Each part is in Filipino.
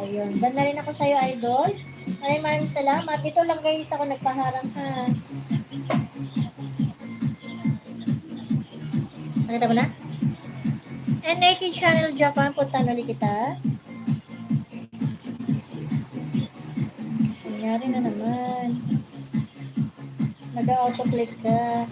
Ayun. Dan na rin ako sa'yo, idol. Maraming salamat. Ito lang guys ako nagpaharang ha. Nakita mo na? NAK Channel Japan, punta na kita. Nangyari na naman. Nag-autoclick ka.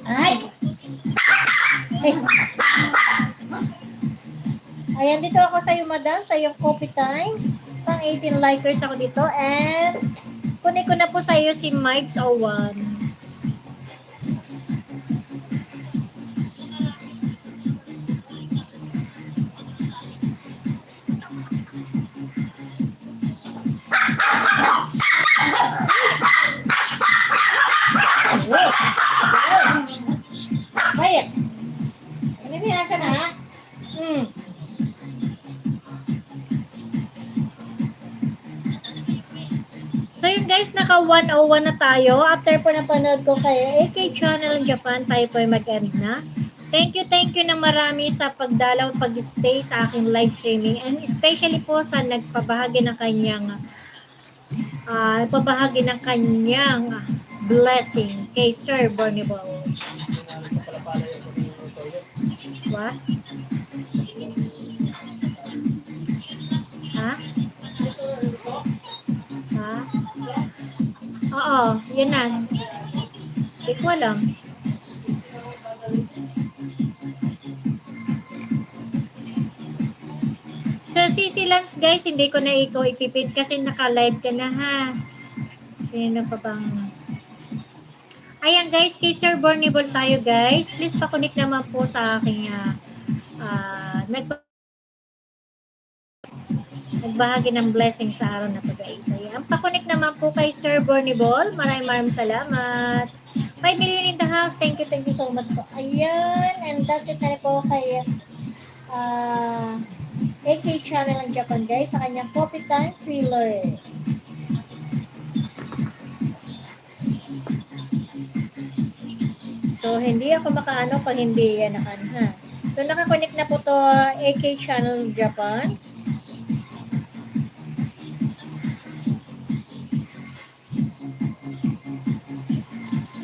Ay! Ayan, dito ako sa iyo, madam, sa iyong coffee time. Pang 18 likers ako dito. And, kunin ko na po sa iyo si Mike's 01. Baik. Ini biasa na. So yun guys, naka 101 na tayo. After po napanood ko kay AK Channel Japan, tayo po ay mag-end na. Thank you na marami sa pagdalaw, pag-stay sa aking live streaming, and especially po sa nagpabahagi ng kanyang blessing kay Sir Bornibal. What? Ha? Ha? Oo, yun na. Hindi ko alam. So, CC Lance guys, hindi ko na ikaw ipipid kasi naka-live ka na ha. Sino pa bang... Ayan guys, kay Sir Bornibal tayo guys. Please pakunik naman po sa aking nagbahagi ng blessing sa araw na to guys. Ayan, pakunik naman po kay Sir Bornibal. Maraming salamat. 5 million in the house. Thank you so much po. Ayan, and that's it na po kay AK Channel ng Japan guys sa kanyang Coffee Time Thriller. So, hindi ako makaano pag hindi yan ha. So, nakakonect na po to AK Channel Japan.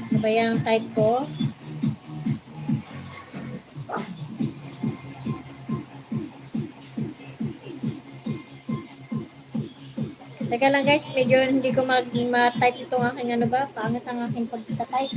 Ano ba yung type ko? Teka lang guys, medyo hindi ko ma-type itong aking ano ba, pangit ang aking pagka-type.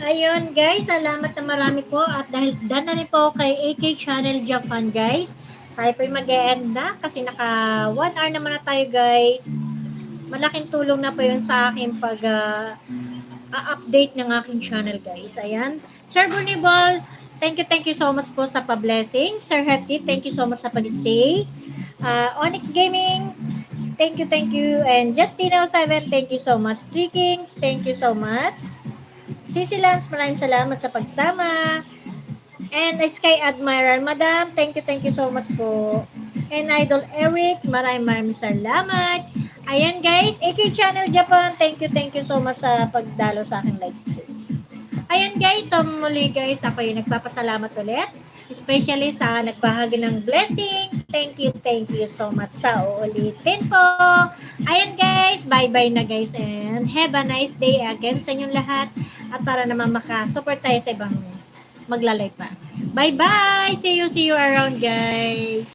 Ayun guys, salamat na marami po at dahil done na rin po kay AK Channel Japan guys. Tayo po mag-e-end na kasi naka 1 hour naman na tayo guys. Malaking tulong na po yun sa akin pag update ng aking channel guys. Ayan. Sir Bornibal, thank you so much po sa pa-blessing. Sir Hefty, thank you so much sa pag-stay. Onyx Gaming, thank you. And Justino7, thank you so much. Three Kings, thank you so much. CC Lance, maraming salamat sa pagsama. And Sky Admiral, Madam, thank you so much po. And Idol Eric, maraming salamat. Ayan guys, AK Channel Japan, thank you so much sa pagdalo sa aking live stream. Ayan guys, so muli guys, ako yung nagpapasalamat ulit. Especially sa nagbahagi ng blessing. Thank you so much sa uulitin po. Ayan guys, bye-bye na guys and have a nice day again sa inyong lahat. At para naman makasupport tayo sa ibang magla-live pa. Bye-bye! See you around guys!